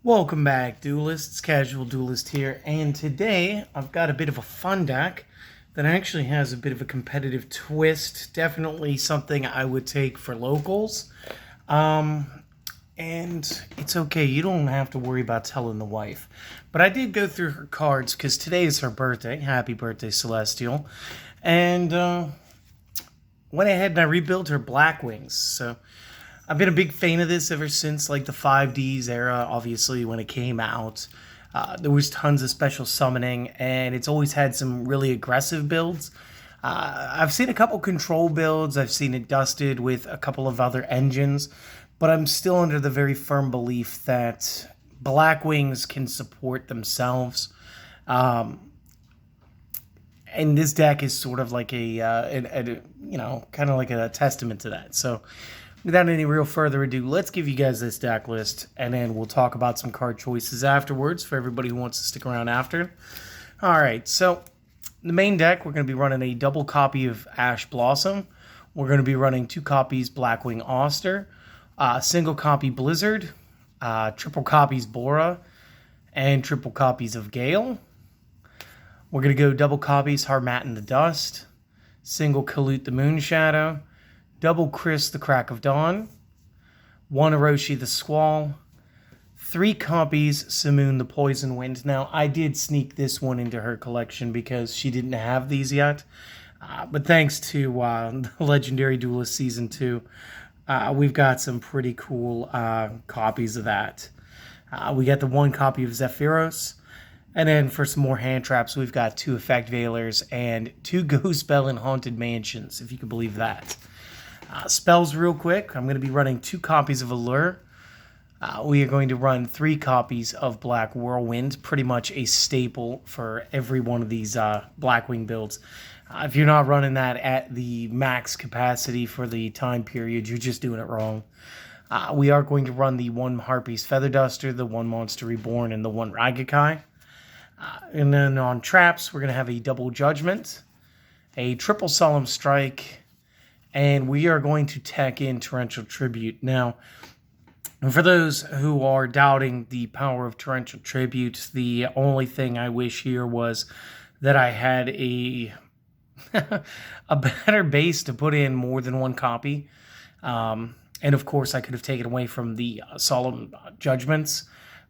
Welcome back, Duelists. Casual Duelist here, and today I've got a bit of a fun deck that actually has a bit of a competitive twist. Definitely something I would take for locals. And it's okay, you don't have to worry about telling the wife. But I did go through her cards because today is her birthday. Happy birthday, Celestial. And went ahead and I rebuilt her Blackwings. So I've been a big fan of this ever since like the 5Ds era, obviously, when it came out. There was tons of special summoning, and it's always had some really aggressive builds. I've seen a couple control builds. I've seen it dusted with a couple of other engines, but I'm still under the very firm belief that Blackwings can support themselves. And this deck is sort of like kind of like a testament to that. So without any real further ado, let's give you guys this deck list, and then we'll talk about some card choices afterwards for everybody who wants to stick around after. All right, so the main deck, we're going to be running a double copy of Ash Blossom. We're going to be running 2 copies Blackwing Oster, single copy Blizzard, triple copies Bora, and triple copies of Gale. We're going to go double copies Harmattan the Dust, single Kalut the Moonshadow, double Chris the Crack of Dawn, 1 Orochi the Squall, 3 copies Simoon the Poison Wind. Now, I did sneak this one into her collection because she didn't have these yet. But thanks to the Legendary Duelist Season 2, we've got some pretty cool copies of that. We got the 1 copy of Zephyros. And then for some more hand traps, we've got 2 Effect Veilers and 2 Ghost Spell and Haunted Mansions, if you can believe that. Spells real quick. I'm going to be running 2 copies of Allure. We are going to run 3 copies of Black Whirlwind, pretty much a staple for every one of these Blackwing builds. If you're not running that at the max capacity for the time period, you're just doing it wrong. We are going to run the 1 Harpy's Feather Duster, the 1 Monster Reborn, and the 1 Raigakai. And then on traps, we're going to have a double Judgment, a triple Solemn Strike, and we are going to tack in Torrential Tribute. Now, for those who are doubting the power of Torrential Tribute, the only thing I wish here was that I had a better base to put in more than 1 copy. And of course, I could have taken away from the Solemn Judgments,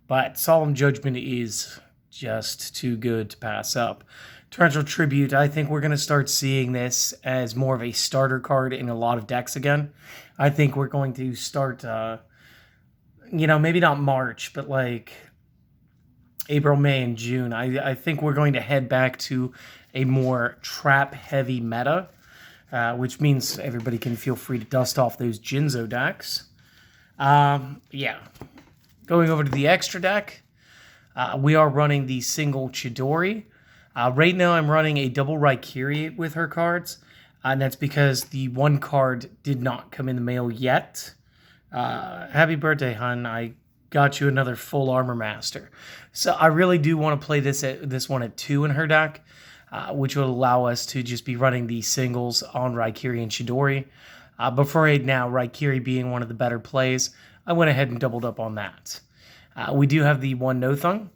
but Solemn Judgment is just too good to pass up. Torrential Tribute, I think we're going to start seeing this as more of a starter card in a lot of decks again. I think we're going to start, maybe not March, but like April, May, and June. I think we're going to head back to a more trap-heavy meta, which means everybody can feel free to dust off those Jinzo decks. Yeah. Going over to the extra deck, we are running the single Chidori. Right now, I'm running a double Raikiri with her cards, and that's because the 1 card did not come in the mail yet. Happy birthday, hun. I got you another full Armor Master. So I really do want to play this one at 2 in her deck, which will allow us to just be running the singles on Raikiri and Chidori. But for right now, Raikiri being one of the better plays, I went ahead and doubled up on that. We do have the 1 Nothung,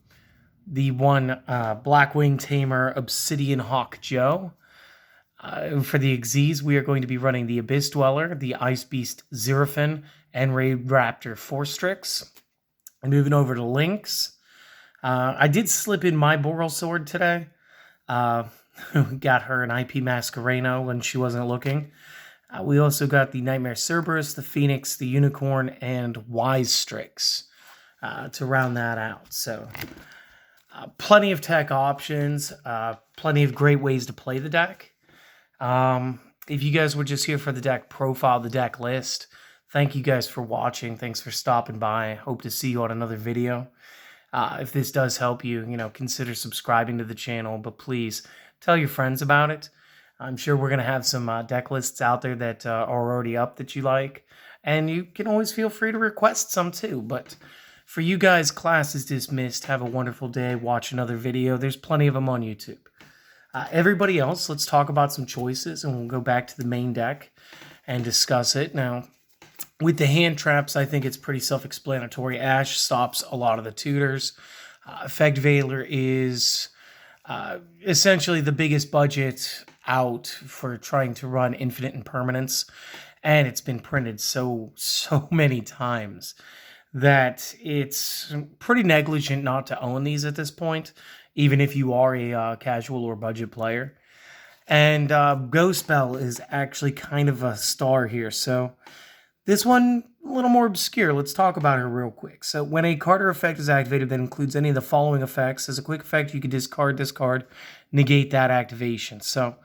the 1 Blackwing Tamer Obsidian Hawk Joe. For the Xyz, we are going to be running the Abyss Dweller, the Ice Beast Xeraphon, and Raid Raptor Forstrix. And moving over to Lynx, I did slip in my Boral Sword today. Got her an IP Masquereno when she wasn't looking. We also got the Nightmare Cerberus, the Phoenix, the Unicorn, and Wise Strix to round that out. So plenty of tech options, plenty of great ways to play the deck. If you guys were just here for the deck profile, the deck list, thank you guys for watching. Thanks for stopping by. Hope to see you on another video. If this does help you, consider subscribing to the channel, but please tell your friends about it. I'm sure we're going to have some deck lists out there that are already up that you like, and you can always feel free to request some too, but for you guys, class is dismissed. Have a wonderful day. Watch another video. There's plenty of them on YouTube. Everybody else, let's talk about some choices, and we'll go back to the main deck and discuss it. Now, With the hand traps, I think it's pretty self-explanatory. Ash stops a lot of the tutors. Effect Veiler is essentially the biggest budget out for trying to run infinite impermanence, and it's been printed so many times that it's pretty negligent not to own these at this point, even if you are a casual or budget player. And Ghost Bell is actually kind of a star here, so this one, a little more obscure. Let's talk about her real quick. So when a card or effect is activated that includes any of the following effects, as a quick effect, you can discard this card, negate that activation. So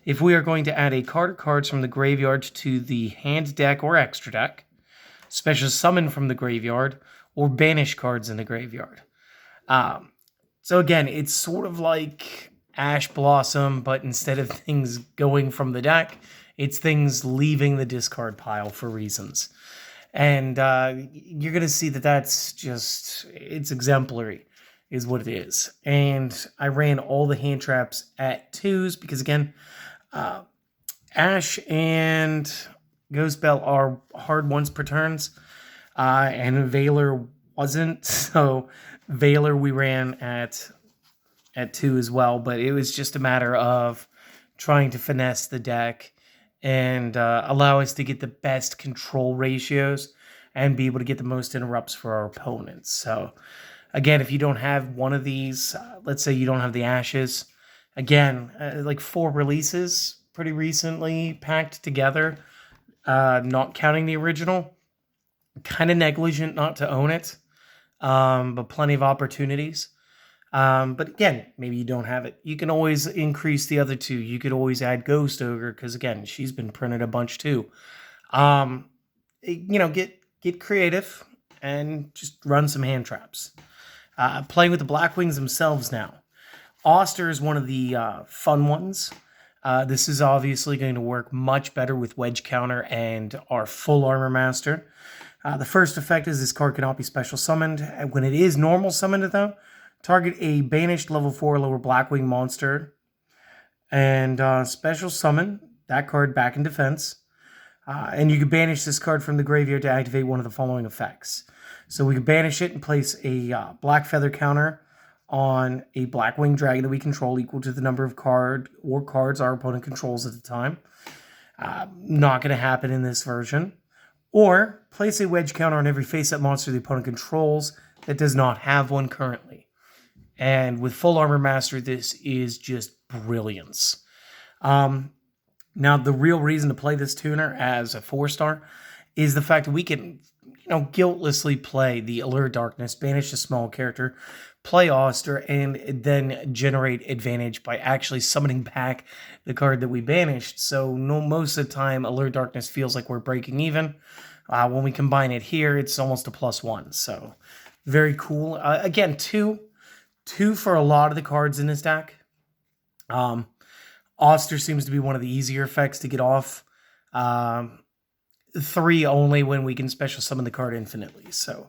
if we are going to add a card or cards from the graveyard to the hand deck or extra deck, special summon from the graveyard, or banish cards in the graveyard. So again, it's sort of like Ash Blossom, but instead of things going from the deck, it's things leaving the discard pile for reasons. And you're going to see that that's just, it's exemplary is what it is. And I ran all the hand traps at 2s because, again, Ash and Ghost Bell are hard once per turns, and Veiler wasn't. So Veiler we ran at 2 as well, but it was just a matter of trying to finesse the deck and allow us to get the best control ratios and be able to get the most interrupts for our opponents. So again, if you don't have one of these, let's say you don't have the Ashes, again, like 4 releases pretty recently packed together, not counting the original, kind of negligent not to own it, but plenty of opportunities. But again, maybe you don't have it. You can always increase the other 2. You could always add Ghost Ogre because, again, she's been printed a bunch too. Get creative and just run some hand traps. Playing with the Blackwings themselves now. Oster is one of the fun ones. This is obviously going to work much better with Wedge Counter and our Full Armor Master. The first effect is this card cannot be special summoned. When it is normal summoned, though, target a banished level 4 lower Blackwing monster and special summon that card back in defense. And you can banish this card from the graveyard to activate one of the following effects. So we can banish it and place a Black Feather counter on a Blackwing dragon that we control equal to the number of cards our opponent controls at the time. Not going to happen in this version. Or place a wedge counter on every face-up monster the opponent controls that does not have one currently. And with Full Armor Master, this is just brilliance. Now, the real reason to play this tuner as a 4-star is the fact that we can, guiltlessly play the Allure Darkness, banish a small character, play Oster, and then generate advantage by actually summoning back the card that we banished. So most of the time, Allure Darkness feels like we're breaking even. When we combine it here, it's almost a +1. So very cool. Again, two for a lot of the cards in this deck. Oster seems to be one of the easier effects to get off. 3 only when we can special summon the card infinitely. So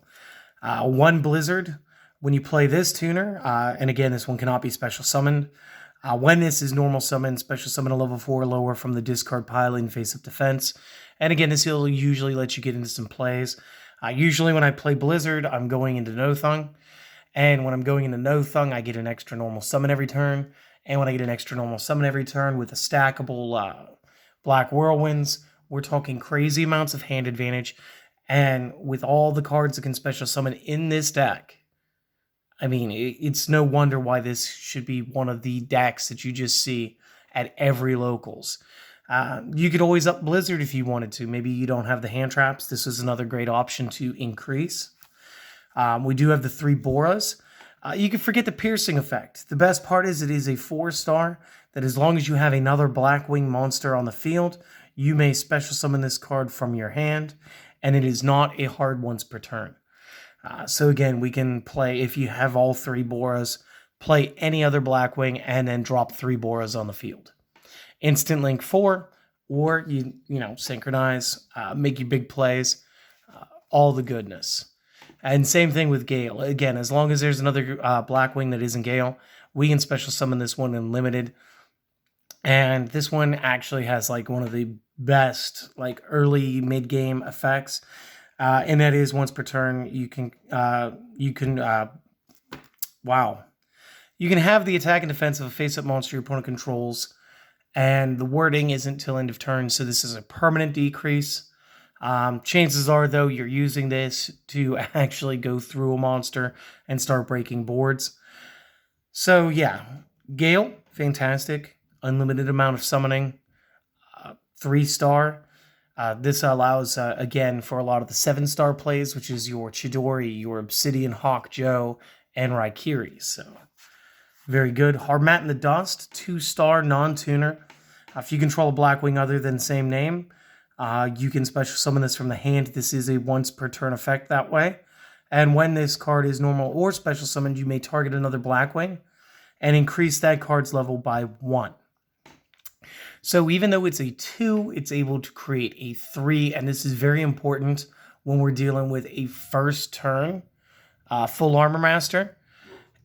1 Blizzard. When you play this tuner, and again, this one cannot be special summoned. When this is normal summon, special summon a level 4 or lower from the discard pile in face-up defense. And again, this will usually let you get into some plays. Usually when I play Blizzard, I'm going into No Thung. And when I'm going into No Thung, I get an extra normal summon every turn. And when I get an extra normal summon every turn with a stackable Black Whirlwinds, we're talking crazy amounts of hand advantage. And with all the cards that can special summon in this deck, I mean, it's no wonder why this should be one of the decks that you just see at every locals. You could always up Blizzard if you wanted to. Maybe you don't have the hand traps. This is another great option to increase. We do have the 3 Boras. You can forget the piercing effect. The best part is it is a 4-star that as long as you have another Blackwing monster on the field, you may special summon this card from your hand, and it is not a hard once per turn. So again, we can play, if you have all 3 Boras, play any other Blackwing and then drop 3 Boras on the field. Instant Link 4, or you synchronize, make you big plays, all the goodness. And same thing with Gale. Again, as long as there's another Blackwing that isn't Gale, we can special summon this one in limited. And this one actually has like one of the best like early mid game effects, and that is once per turn you can have the attack and defense of a face-up monster your opponent controls, and the wording isn't till end of turn, so this is a permanent decrease. Chances are, though, you're using this to actually go through a monster and start breaking boards. So yeah, Gale, fantastic. Unlimited amount of summoning. 3-star. This allows, again, for a lot of the 7-star plays, which is your Chidori, your Obsidian Hawk Joe, and Raikiri. So very good. Harmat in the Dust, 2-star non-tuner. If you control a Blackwing other than same name, you can special summon this from the hand. This is a once per turn effect that way. And when this card is normal or special summoned, you may target another Blackwing and increase that card's level by 1. So even though it's a 2, it's able to create a 3, and this is very important when we're dealing with a first turn full armor master.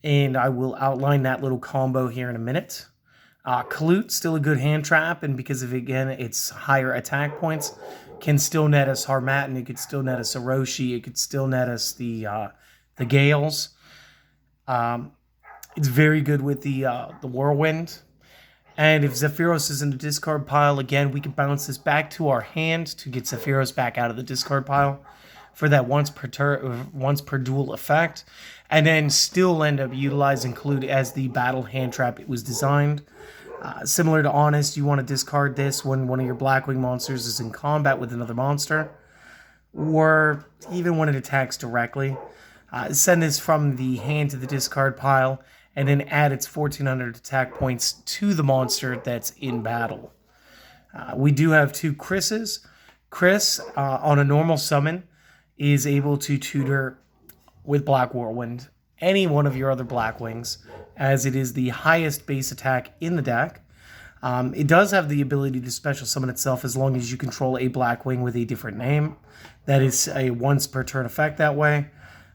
And I will outline that little combo here in a minute. Kalute, still a good hand trap, and because of, again, its higher attack points, can still net us Harmattan, it could still net us Orochi, it could still net us the Gales. It's very good with the Whirlwind. And if Zephyros is in the discard pile, again, we can bounce this back to our hand to get Zephyros back out of the discard pile for that once per duel effect, and then still end up utilizing Kalute as the battle hand trap it was designed. Similar to Honest, you want to discard this when one of your Blackwing monsters is in combat with another monster, or even when it attacks directly. Send this from the hand to the discard pile, and then add its 1400 attack points to the monster that's in battle. We do have 2 Chris's. Chris, on a normal summon, is able to tutor with Black Whirlwind any one of your other Blackwings, as it is the highest base attack in the deck. It does have the ability to special summon itself as long as you control a Blackwing with a different name. That is a once per turn effect that way.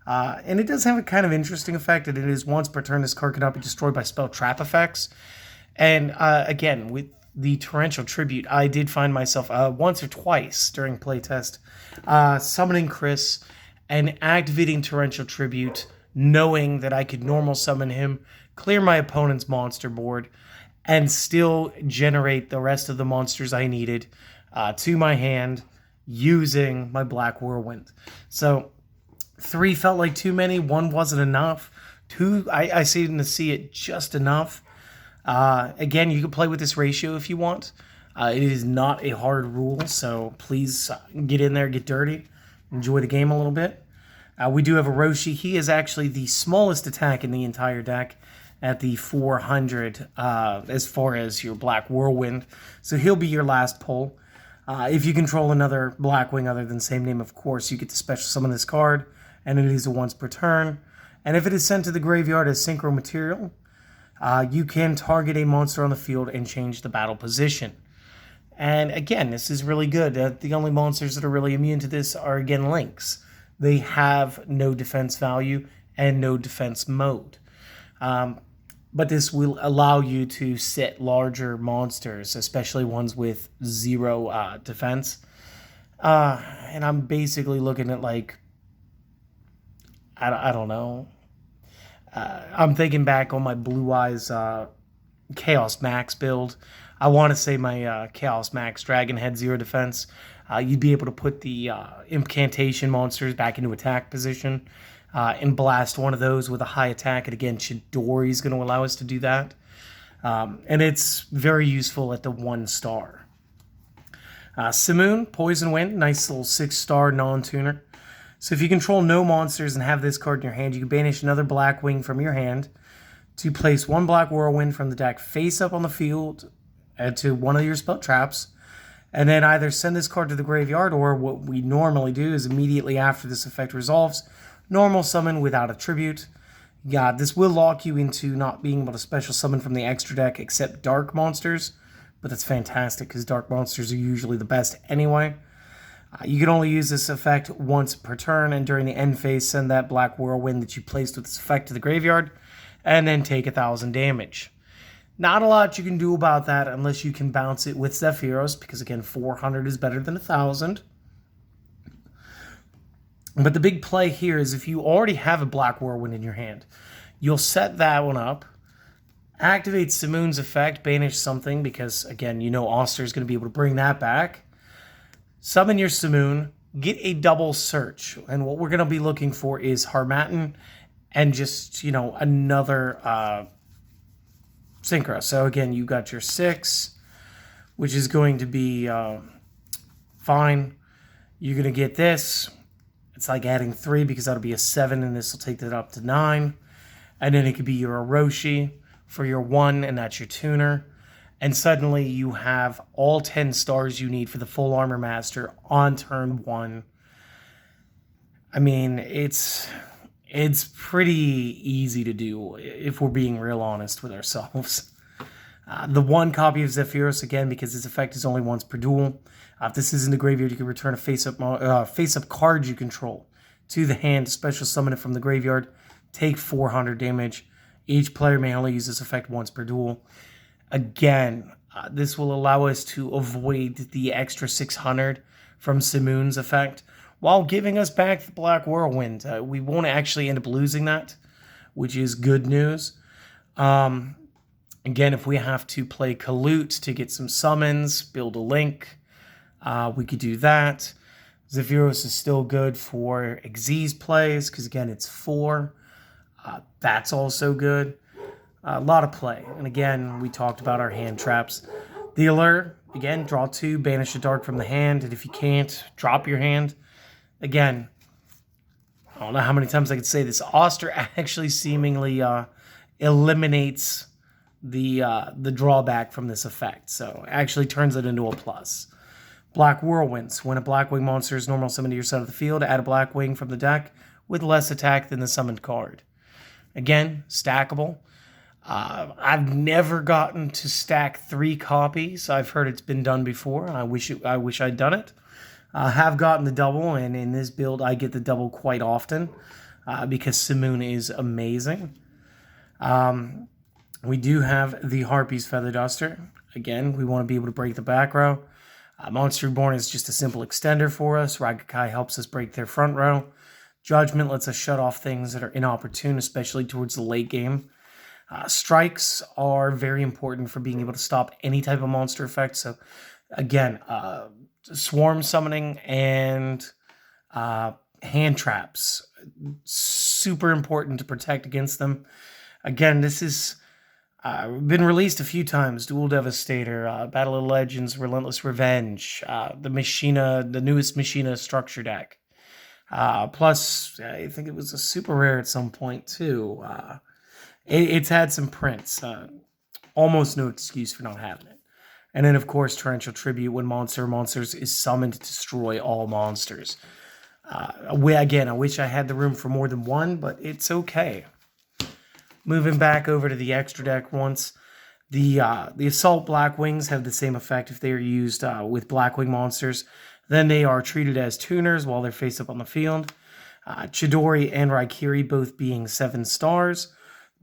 And it does have a kind of interesting effect, and it is once per turn this card cannot be destroyed by spell trap effects. And again, with the Torrential Tribute, I did find myself once or twice during playtest summoning Chris and activating Torrential Tribute, knowing that I could normal summon him, clear my opponent's monster board, and still generate the rest of the monsters I needed to my hand using my Black Whirlwind. So 3 felt like too many, 1 wasn't enough, 2, I seem to see it just enough. Again, you can play with this ratio if you want. It is not a hard rule, so please get in there, get dirty, enjoy the game a little bit. We do have Orochi. He is actually the smallest attack in the entire deck at the 400 as far as your Black Whirlwind. So he'll be your last pull. If you control another Blackwing other than same name, of course, you get to special summon this card, and it is a once per turn. And if it is sent to the graveyard as synchro material, you can target a monster on the field and change the battle position. And again, this is really good. The only monsters that are really immune to this are, again, Lynx. They have no defense value and no defense mode. But this will allow you to set larger monsters, especially ones with 0 defense. And I'm basically looking at, like, I don't know. I'm thinking back on my Blue Eyes Chaos Max build. I want to say my Chaos Max Dragon had 0 defense. You'd be able to put the incantation monsters back into attack position and blast one of those with a high attack. And again, Chidori is going to allow us to do that. And it's very useful at the 1 star. Simoon, Poison Wind, nice little 6-star non-tuner. So if you control no monsters and have this card in your hand, you can banish another Blackwing from your hand to place 1 Black Whirlwind from the deck face up on the field to one of your spell traps, and then either send this card to the graveyard, or what we normally do is immediately after this effect resolves, normal summon without a tribute. Yeah, this will lock you into not being able to special summon from the extra deck except dark monsters, but that's fantastic because dark monsters are usually the best anyway. You can only use this effect once per turn, and during the end phase, send that Black Whirlwind that you placed with this effect to the graveyard, and then take 1,000 damage. Not a lot you can do about that unless you can bounce it with Zephyros, because again, 400 is better than 1,000. But the big play here is if you already have a Black Whirlwind in your hand, you'll set that one up, activate Simoon's effect, banish something, because again, you know Oster is going to be able to bring that back. Summon your Simoon, get a double search. And what we're going to be looking for is Harmattan and just, you know, another Synchro. So again, you got your 6, which is going to be fine. You're going to get this. It's like adding 3 because that'll be a 7, and this will take that up to 9. And then it could be your Orochi for your 1, and that's your tuner. And suddenly you have all 10 stars you need for the full Armor Master on turn 1. I mean, it's pretty easy to do if we're being real honest with ourselves. The 1 copy of Zephyros, again, because its effect is only once per duel. If this is in the graveyard, you can return a face-up card you control to the hand, special summon it from the graveyard, take 400 damage. Each player may only use this effect once per duel. Again, this will allow us to avoid the extra 600 from Simoon's effect, while giving us back the Black Whirlwind. We won't actually end up losing that, which is good news. Again, if we have to play Kalut to get some summons, build a link, we could do that. Zephyros is still good for Xyz plays, because again, it's 4. That's also good. A lot of play. And again, we talked about our hand traps. The Allure, again, draw 2, banish a dark from the hand, and if you can't, drop your hand. Again, I don't know how many times I could say this. Oster actually seemingly eliminates the drawback from this effect, so actually turns it into a plus. Black Whirlwinds. When a Blackwing monster is normal summoned to your side of the field, add a Blackwing from the deck with less attack than the summoned card. Again, stackable. I've never gotten to stack 3 copies. I've heard it's been done before, and I wish I'd done it. I have gotten the double, and in this build, I get the double quite often because Simoon is amazing. We do have the Harpy's Feather Duster. Again, we want to be able to break the back row. Monster Reborn is just a simple extender for us. Ragakai helps us break their front row. Judgment lets us shut off things that are inopportune, especially towards the late game. Strikes are very important for being able to stop any type of monster effect. So, again, swarm summoning and hand traps, super important to protect against them. Again, this is been released a few times. Dual Devastator, Battle of Legends, Relentless Revenge, the newest Machina structure deck. Plus, I think it was a super rare at some point too. It's had some prints. Almost no excuse for not having it. And then, of course, Torrential Tribute, when monsters is summoned to destroy all monsters. Again, I wish I had the room for more than 1, but it's okay. Moving back over to the extra deck once. The Assault Blackwings have the same effect if they are used with Blackwing monsters. Then they are treated as tuners while they're face up on the field. Chidori and Raikiri both being 7 stars.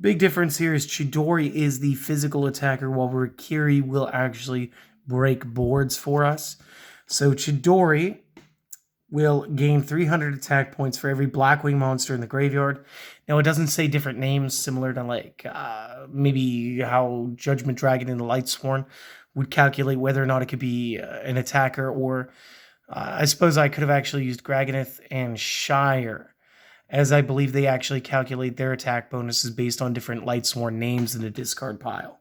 Big difference here is Chidori is the physical attacker, while Raikiri will actually break boards for us. So Chidori will gain 300 attack points for every Blackwing monster in the graveyard. Now, it doesn't say different names, similar to like maybe how Judgment Dragon and the Lightsworn would calculate whether or not it could be an attacker, or I suppose I could have actually used Graganeth and Shire, as I believe they actually calculate their attack bonuses based on different Lightsworn names in the discard pile.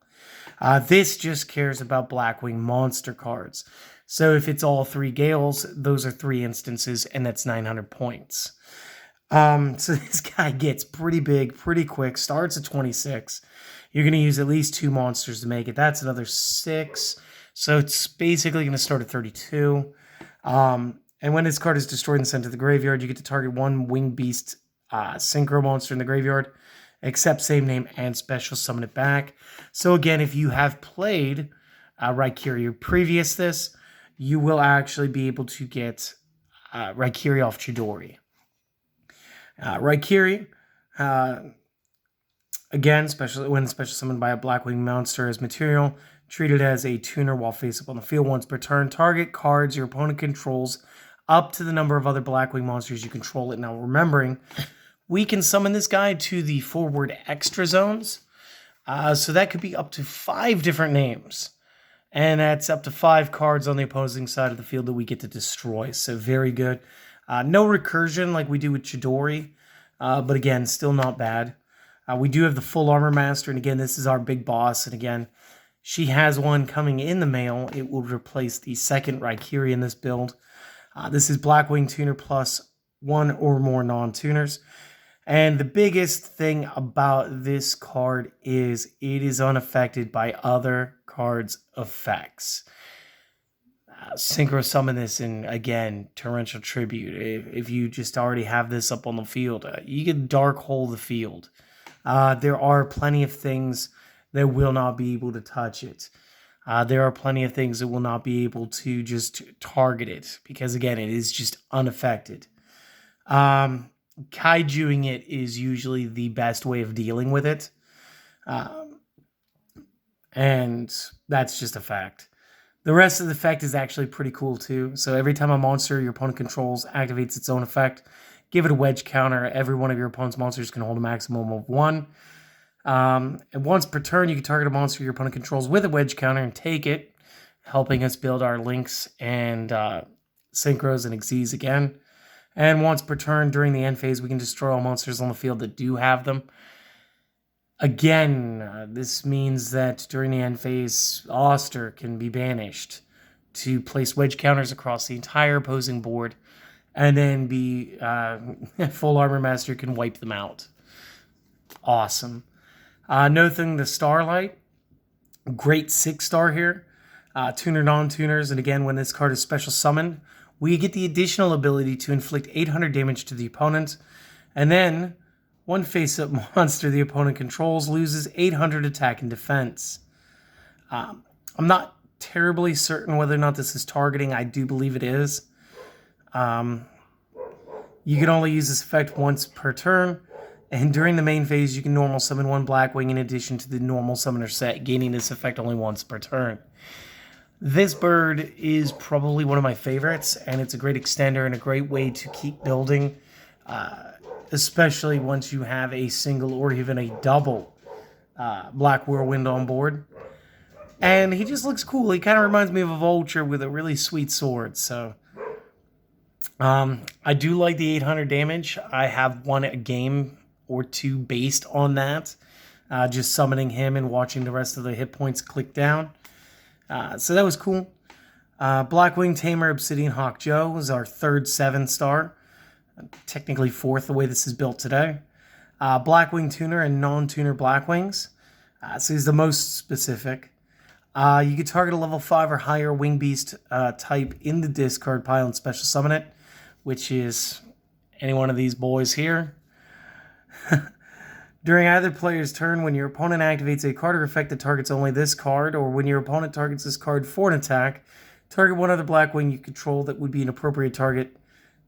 This just cares about Blackwing monster cards. So if it's all 3 Gales, those are 3 instances, and that's 900 points. So this guy gets pretty big, pretty quick, starts at 26. You're going to use at least 2 monsters to make it. That's another 6. So it's basically going to start at 32. And when this card is destroyed and sent to the graveyard, you get to target 1 Winged Beast Synchro monster in the graveyard, except same name, and special summon it back. So again, if you have played Raikiri or previous this, you will actually be able to get Raikiri off Chidori. Raikiri Again, especially when special summoned by a Blackwing monster as material, treat it as a tuner while face up on the field once per turn. Target cards your opponent controls up to the number of other Blackwing monsters you control it. Now, remembering, we can summon this guy to the forward extra zones. So that could be up to 5 different names. And that's up to 5 cards on the opposing side of the field that we get to destroy. So very good. No recursion like we do with Chidori. But again, still not bad. We do have the full armor master. And again, this is our big boss. And again, she has one coming in the mail. It will replace the second Raikiri in this build. This is Blackwing Tuner plus 1 or more non-tuners. And the biggest thing about this card is it is unaffected by other cards' effects. Synchro summon this in, again, Torrential Tribute. If you just already have this up on the field, you can dark hole the field. There are plenty of things that will not be able to touch it. There are plenty of things that will not be able to just target it because, again, it is just unaffected. Kaijuing it is usually the best way of dealing with it. And that's just a fact. The rest of the effect is actually pretty cool too. So every time a monster your opponent controls activates its own effect, give it a wedge counter. Every one of your opponent's monsters can hold a maximum of 1. And once per turn, you can target a monster your opponent controls with a wedge counter and take it, helping us build our links and synchros and exes again. And once per turn during the end phase, we can destroy all monsters on the field that do have them. Again, this means that during the end phase, Oster can be banished to place wedge counters across the entire opposing board, and then be full armor master can wipe them out. Awesome. Nothing the Starlight, great 6-star here. Tuner non-tuners, and again, when this card is special summoned, we get the additional ability to inflict 800 damage to the opponent, and then one face-up monster the opponent controls loses 800 attack and defense. I'm not terribly certain whether or not this is targeting. I do believe it is. You can only use this effect once per turn, and during the main phase, you can normal summon 1 Blackwing in addition to the normal summoner set, gaining this effect only once per turn. This bird is probably one of my favorites, and it's a great extender and a great way to keep building, especially once you have a single or even a double Black Whirlwind on board. And he just looks cool. He kind of reminds me of a vulture with a really sweet sword. So I do like the 800 damage. I have won a game or 2 based on that. Just summoning him and watching the rest of the hit points click down. So that was cool. Blackwing Tamer Obsidian Hawk Joe is our 3rd 7-star. Technically 4th the way this is built today. Blackwing Tuner and non-tuner Blackwings. So he's the most specific. You can target a level 5 or higher Wing Beast type in the discard pile and special summon it, which is any one of these boys here. During either player's turn, when your opponent activates a card or effect that targets only this card, or when your opponent targets this card for an attack, target one other Blackwing you control that would be an appropriate target.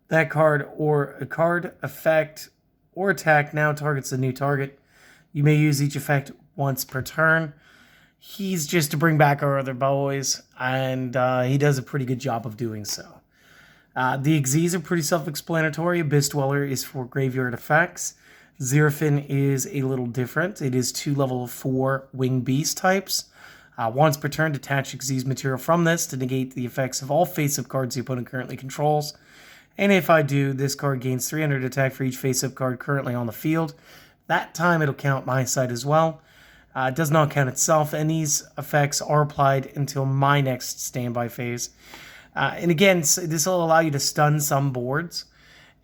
That card or a card, effect, or attack now targets a new target. You may use each effect once per turn. He's just to bring back our other boys, and he does a pretty good job of doing so. The exes are pretty self-explanatory. Abyss Dweller is for graveyard effects. Xeraphon is a little different. It is 2 level 4 Wing Beast types. Once per turn, detach exes material from this to negate the effects of all face-up cards the opponent currently controls. And if I do, this card gains 300 attack for each face-up card currently on the field. That time it'll count my side as well. It does not count itself, and these effects are applied until my next standby phase. And again, this will allow you to stun some boards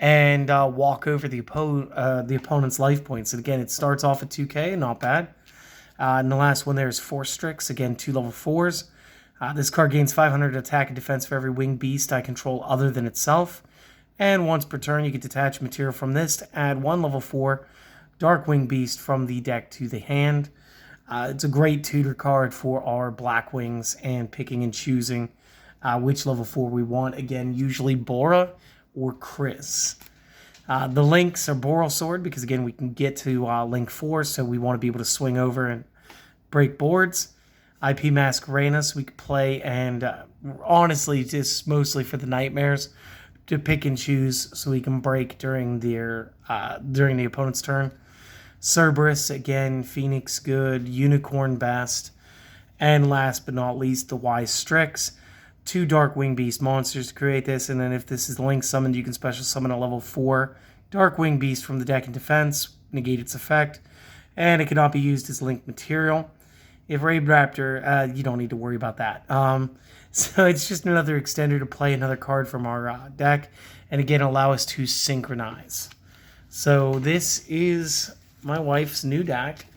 and walk over the opponent's life points. And again, it starts off at 2k, not bad. And the last one there is Force Strix, again, 2 level 4s. This card gains 500 attack and defense for every winged beast I control other than itself. And once per turn, you can detach material from this to add 1 level 4 Darkwing Beast from the deck to the hand. It's a great tutor card for our Blackwings and picking and choosing which level 4 we want. Again, usually Bora or Chris. The links are Boral Sword because, again, we can get to link 4, so we want to be able to swing over and break boards. IP Masquerena, so we can play, and honestly, just mostly for the nightmares, to pick and choose so we can break during the opponent's turn. Cerberus, again, Phoenix good, Unicorn best, and last but not least, the Wise Strix. 2 Darkwing Beast monsters to create this, and then if this is link summoned, you can special summon a level 4 Darkwing Beast from the deck in defense, negate its effect, and it cannot be used as link material. If Raid Raptor, you don't need to worry about that. So it's just another extender to play another card from our deck, and again, allow us to synchronize. So this is my wife's new deck.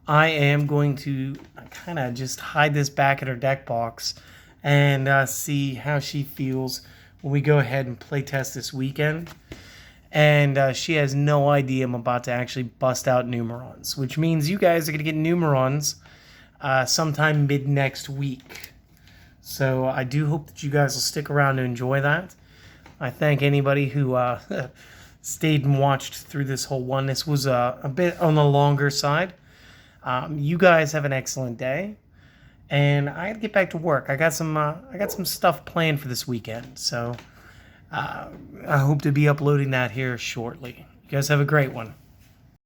I am going to kind of just hide this back in her deck box and see how she feels when we go ahead and play test this weekend. And she has no idea I'm about to actually bust out Numerons, which means you guys are going to get Numerons sometime mid next week. So I do hope that you guys will stick around to enjoy that. I thank anybody who stayed and watched through this whole one. This was a bit on the longer side. You guys have an excellent day, and I gotta get back to work. I got some stuff planned for this weekend, so I hope to be uploading that here shortly. You guys have a great one.